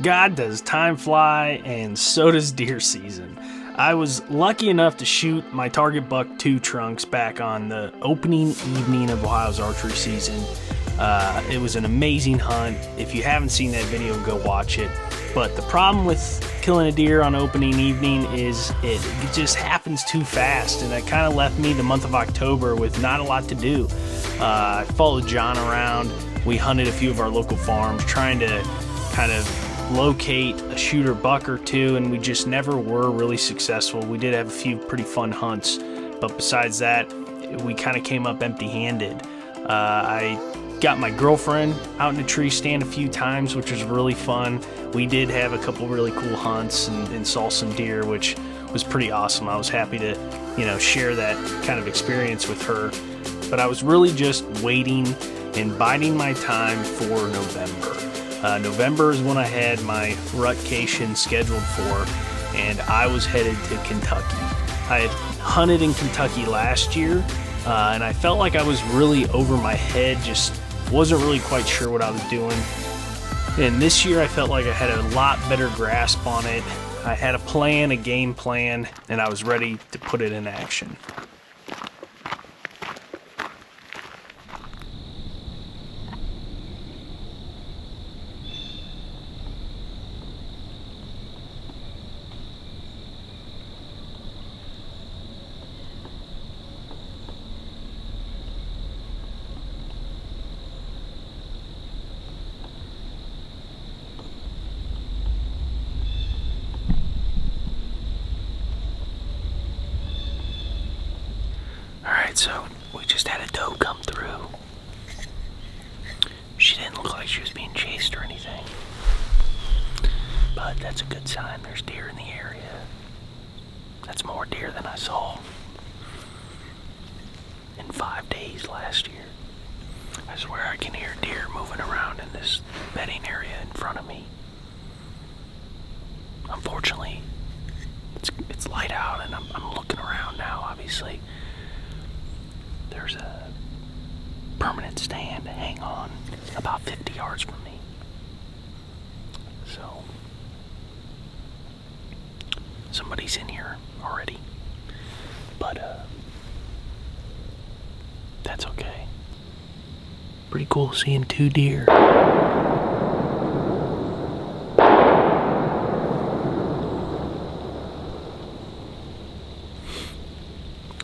God, does time fly, and so does deer season. I was lucky enough to shoot my Target Buck 2 trunks back on the opening evening of Ohio's archery season. It was an amazing hunt. If you haven't seen that video, go watch it. But the problem with killing a deer on opening evening is it just happens too fast, and that kind of left me the month of October with not a lot to do. I followed John around. We hunted a few of our local farms trying to kind of locate a shooter buck or two, and we just never were really successful. We did have a few pretty fun hunts, but besides that, we kind of came up empty-handed. I got my girlfriend out in a tree stand a few times, which was really fun. We did have a couple really cool hunts and saw some deer, which was pretty awesome. I was happy to, share that kind of experience with her. But I was really just waiting and biding my time for November. November is when I had my rut-cation scheduled for, and I was headed to Kentucky. I had hunted in Kentucky last year, and I felt like I was really over my head, just wasn't really quite sure what I was doing. And this year I felt like I had a lot better grasp on it. I had a plan, a game plan, and I was ready to put it in action. So we just had a doe come through. She didn't look like she was being chased or anything, but that's a good sign. There's deer in the area. That's more deer than I saw in 5 days last year. I swear I can hear deer moving around in this bedding area in front of me. Unfortunately, it's light out, and I'm looking around now, obviously. There's a permanent stand to hang on about 50 yards from me. So, somebody's in here already. But, that's okay. Pretty cool seeing 2 deer.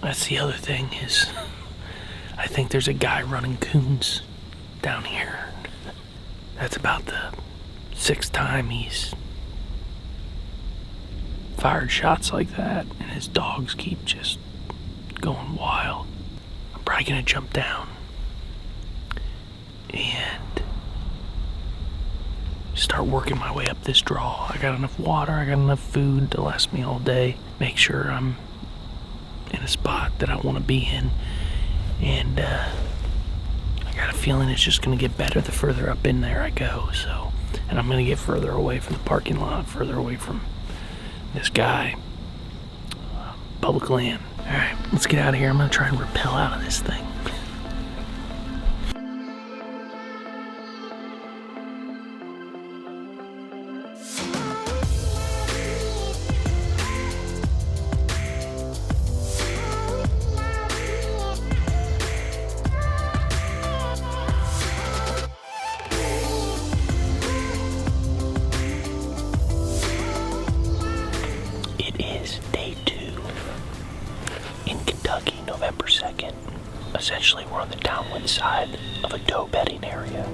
That's the other thing is, I think there's a guy running coons down here. That's about the 6th time he's fired shots like that, and his dogs keep just going wild. I'm probably gonna jump down and start working my way up this draw. I got enough water, I got enough food to last me all day. Make sure I'm in a spot that I want to be in. And I got a feeling it's just going to get better the further up in there I go. So, and I'm going to get further away from the parking lot, further away from this guy. Public land. Alright, let's get out of here. I'm going to try and rappel out of this thing. November 2nd. Essentially, we're on the downwind side of a doe bedding area.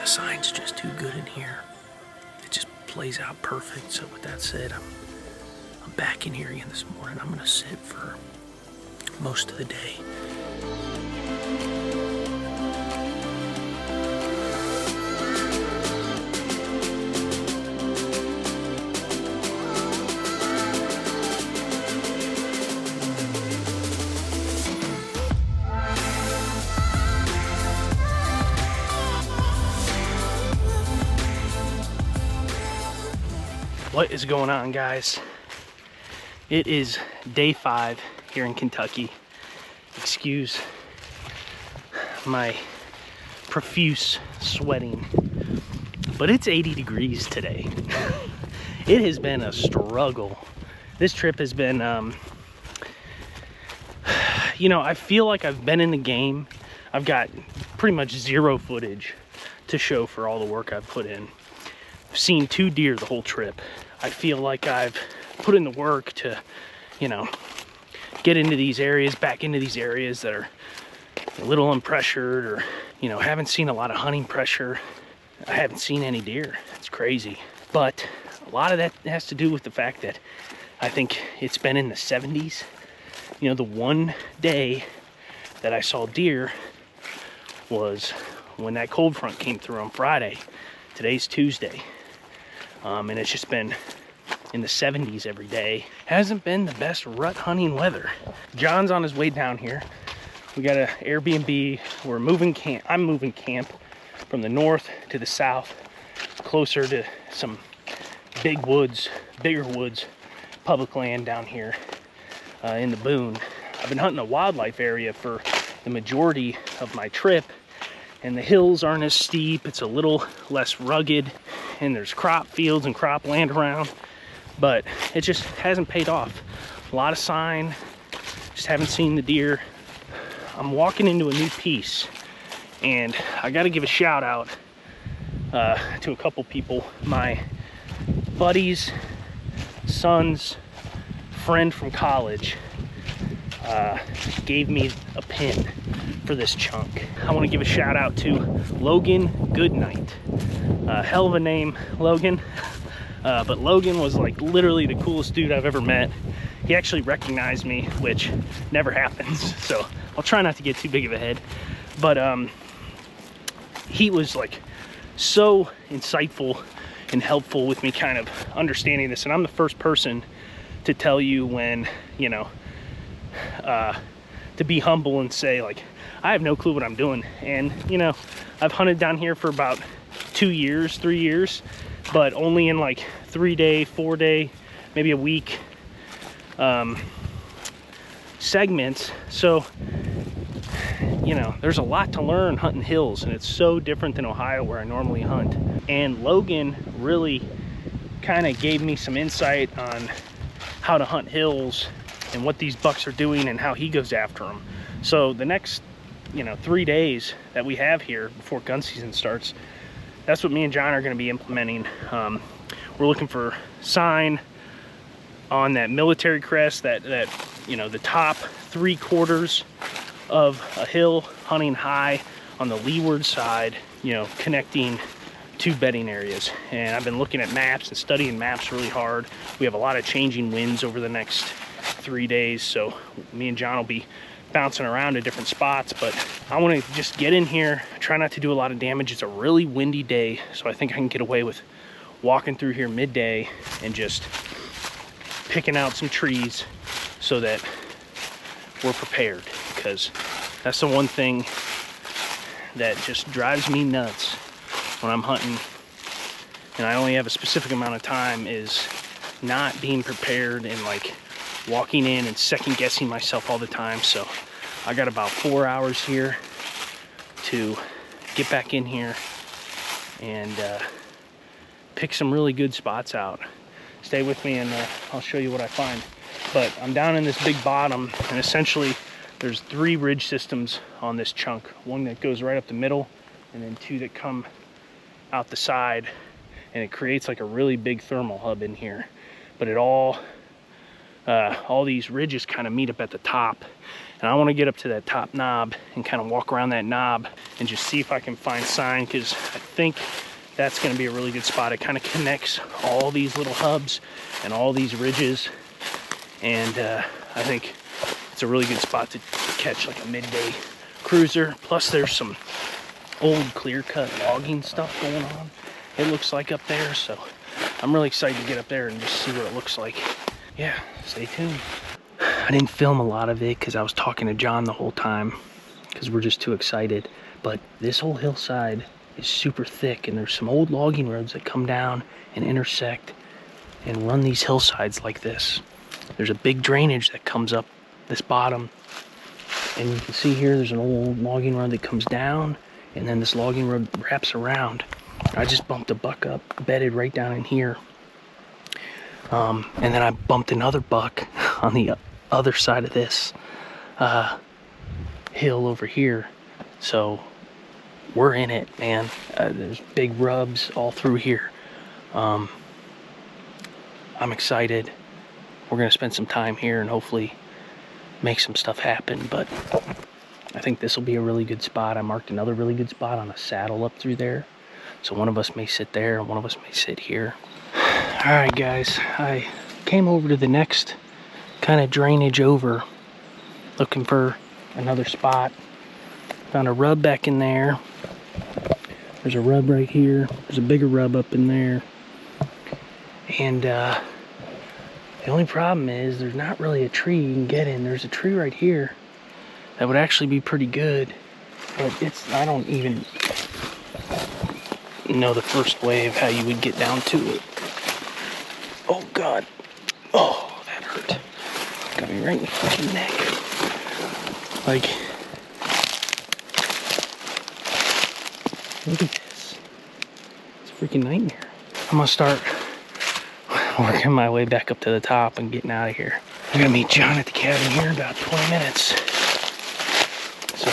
sign's just too good in here. It just plays out perfect. So with that said, I'm back in here again this morning. I'm gonna sit for most of the day. What is going on, guys? It is day 5 here in Kentucky. Excuse my profuse sweating, but it's 80 degrees today. It has been a struggle. This trip has been, I feel like I've been in the game. I've got pretty much zero footage to show for all the work I've put in. I've seen 2 deer the whole trip. I feel like I've put in the work to, get into these areas, back into these areas that are a little unpressured or, haven't seen a lot of hunting pressure. I haven't seen any deer. It's crazy. But a lot of that has to do with the fact that I think it's been in the 70s. The one day that I saw deer was when that cold front came through on Friday. Today's Tuesday. And it's just been in the 70s every day. Hasn't been the best rut hunting weather. John's on his way down here. We got an Airbnb. We're moving camp. I'm moving camp from the north to the south, closer to some bigger woods, public land down here in the Boone. I've been hunting a wildlife area for the majority of my trip, and the hills aren't as steep. It's a little less rugged, and there's crop fields and crop land around, but it just hasn't paid off. A lot of sign, just haven't seen the deer. I'm walking into a new piece, and I got to give a shout out to a couple people. My buddy's son's friend from college gave me a pin for this chunk. I want to give a shout out to Logan Goodnight. Hell of a name, Logan. But Logan was like literally the coolest dude I've ever met. He actually recognized me, which never happens. So I'll try not to get too big of a head. But he was like so insightful and helpful with me kind of understanding this. And I'm the first person to tell you when, to be humble and say, like, I have no clue what I'm doing. And, I've hunted down here for about 3 years, but only in like 3-day, 4-day, maybe a week segments. So, there's a lot to learn hunting hills, and it's so different than Ohio where I normally hunt. And Logan really kind of gave me some insight on how to hunt hills and what these bucks are doing and how he goes after them. So the next 3 days that we have here before gun season starts, that's what me and John are going to be implementing. We're looking for sign on that military crest, that the top 3/4 of a hill, hunting high on the leeward side, connecting 2 bedding areas. And I've been looking at maps and studying maps really hard. We have a lot of changing winds over the next 3 days, so me and John will be bouncing around to different spots. But I want to just get in here, try not to do a lot of damage. It's a really windy day, so I think I can get away with walking through here midday and just picking out some trees so that we're prepared, because that's the one thing that just drives me nuts when I'm hunting and I only have a specific amount of time, is not being prepared and like walking in and second guessing myself all the time. So I got about 4 hours here to get back in here and pick some really good spots out. Stay with me and I'll show you what I find. But I'm down in this big bottom, and essentially there's 3 ridge systems on this chunk. One that goes right up the middle, and then 2 that come out the side, and it creates like a really big thermal hub in here. But it all all these ridges kind of meet up at the top. And I want to get up to that top knob and kind of walk around that knob and just see if I can find sign, because I think that's going to be a really good spot. It kind of connects all these little hubs and all these ridges. And I think it's a really good spot to catch like a midday cruiser. Plus there's some old clear-cut logging stuff going on, it looks like, up there. So I'm really excited to get up there and just see what it looks like. Yeah, stay tuned. I didn't film a lot of it because I was talking to John the whole time because we're just too excited. But this whole hillside is super thick, and there's some old logging roads that come down and intersect and run these hillsides like this. There's a big drainage that comes up this bottom, and you can see here there's an old logging road that comes down, and then this logging road wraps around. I just bumped a buck up, bedded right down in here. And then I bumped another buck on the other side of this hill over here. So we're in it, man. There's big rubs all through here. I'm excited. We're gonna spend some time here and hopefully make some stuff happen, but I think this will be a really good spot. I marked another really good spot on a saddle up through there. So one of us may sit there and one of us may sit here. All right, guys, I came over to the next kind of drainage over, looking for another spot. Found a rub back in there. There's a rub right here. There's a bigger rub up in there. And the only problem is there's not really a tree you can get in. There's a tree right here that would actually be pretty good, but I don't even know the first way of how you would get down to it. Oh God. Oh, that hurt. Got me right in the fucking neck. Like, look at this. It's a freaking nightmare. I'm gonna start working my way back up to the top and getting out of here. I'm gonna meet John at the cabin here in about 20 minutes. So,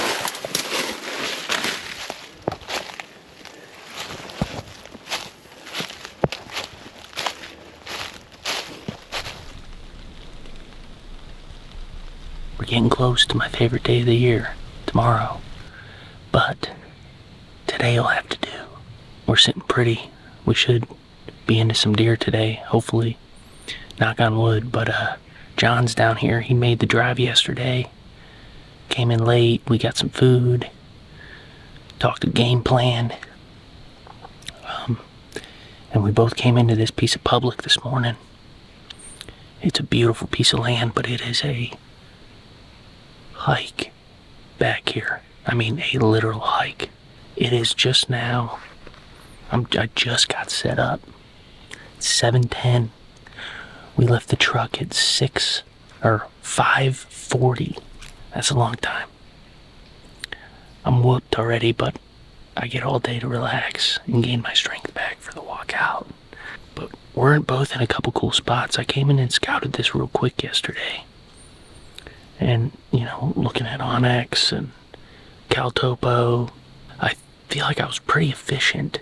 we're getting close to my favorite day of the year, tomorrow. But today will have to do. We're sitting pretty. We should be into some deer today, hopefully. Knock on wood. But John's down here. He made the drive yesterday. Came in late. We got some food. Talked a game plan. And we both came into this piece of public this morning. It's a beautiful piece of land, but it is a hike back here. I mean, a literal hike. It is just now. I just got set up. It's 7:10. We left the truck at 5:40. That's a long time. I'm whooped already, but I get all day to relax and gain my strength back for the walk out. But we're both in a couple cool spots. I came in and scouted this real quick yesterday. And, looking at Onyx and Caltopo, I feel like I was pretty efficient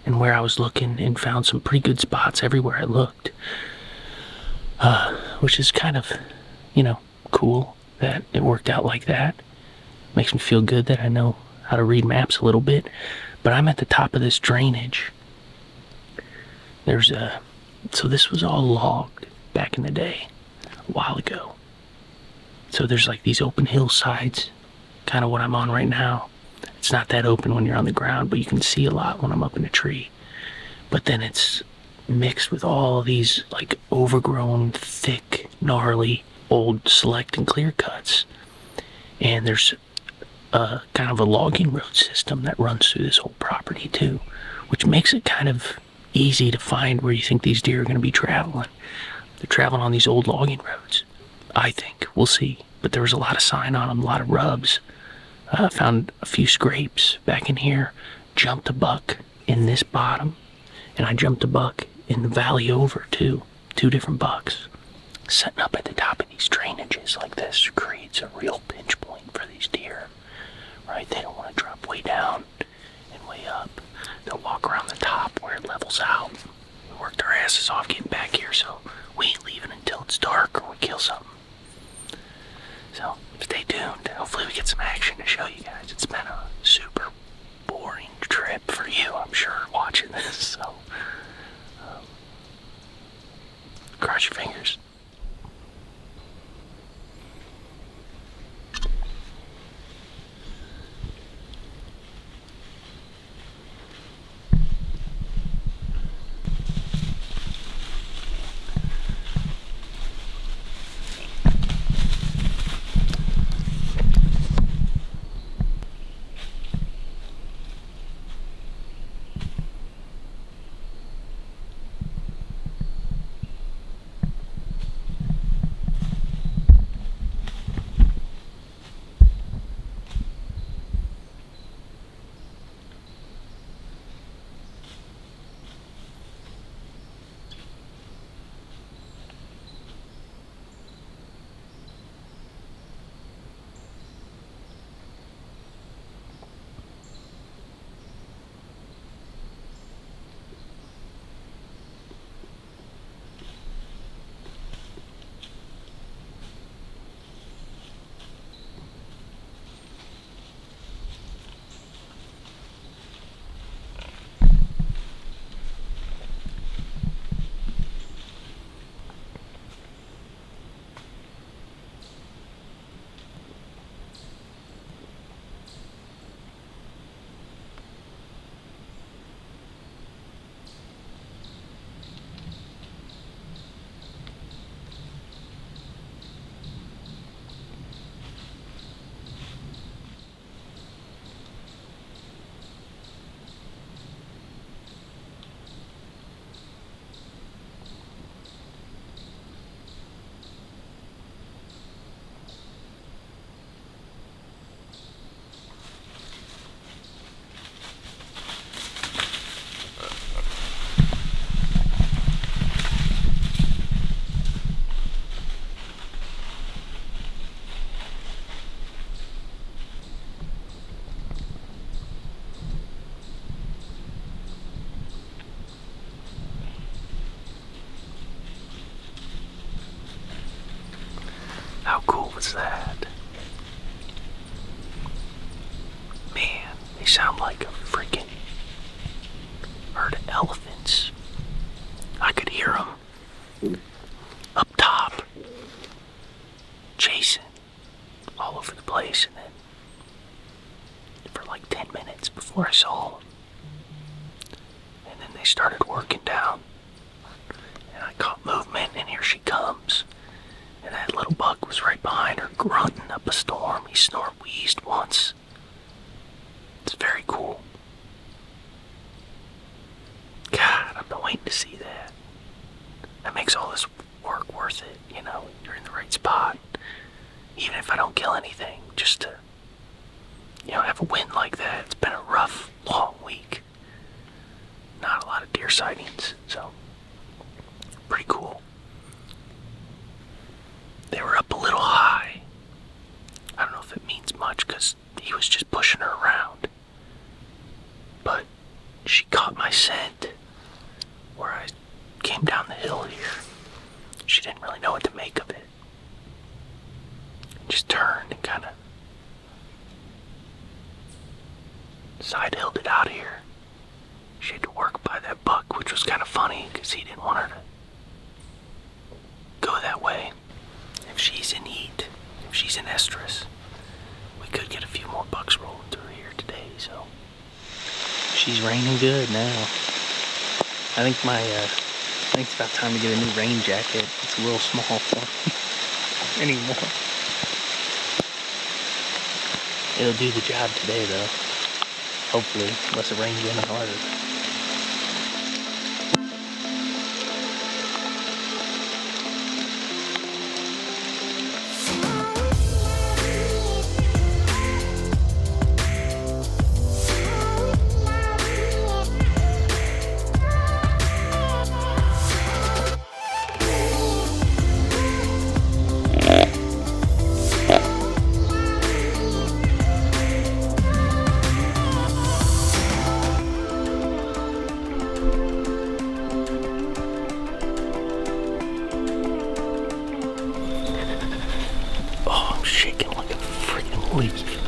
in where I was looking and found some pretty good spots everywhere I looked. Which is kind of, cool that it worked out like that. Makes me feel good that I know how to read maps a little bit. But I'm at the top of this drainage. So this was all logged back in the day, a while ago. So there's like these open hillsides, kind of what I'm on right now. It's not that open when you're on the ground, but you can see a lot when I'm up in a tree. But then it's mixed with all these like overgrown, thick, gnarly, old select and clear cuts. And there's kind of a logging road system that runs through this whole property too, which makes it kind of easy to find where you think these deer are going to be traveling. They're traveling on these old logging roads, I think. We'll see. But there was a lot of sign on them, a lot of rubs. Found a few scrapes back in here. Jumped a buck in this bottom, and I jumped a buck in the valley over too. 2 different bucks. Setting up at the top of these drainages like this creates a real pinch point for these deer, right? They don't want to drop way down and way up. They'll walk around the top where it levels out. We worked our asses off getting back here, so we ain't leaving until it's dark or we kill something. So, stay tuned. Hopefully we get some action to show you guys. It's been a super boring trip for you, I'm sure, watching this. So, cross your fingers. How cool was that? Man, they sound like a freaking herd of elephants. I could hear them up top, chasing all over the place, and then for like 10 minutes before I saw them. And then they started working down, and I caught movement, and here she comes. And that little buck was right behind her, grunting up a storm. He snort-wheezed once. It's very cool. God, I've been waiting to see that. That makes all this work worth it, you know. You're in the right spot. Even if I don't kill anything, just to, you know, have a win like that. It's been a rough, long week. Not a lot of deer sightings, so pretty cool. They were up a little high. I don't know if it means much because he was just pushing her around. But she caught my scent where I came down the hill here. She didn't really know what to make of it. Just turned and kind of side-hilled it out here. She had to work by that buck, which was kind of funny because he didn't want her to go that way. If she's in heat, if she's in estrus, we could get a few more bucks rolling through here today, so. She's raining good now. I think it's about time to get a new rain jacket. It's a little small for me anymore. It'll do the job today though. Hopefully, unless it rains any harder. shaking like a freaking leaf.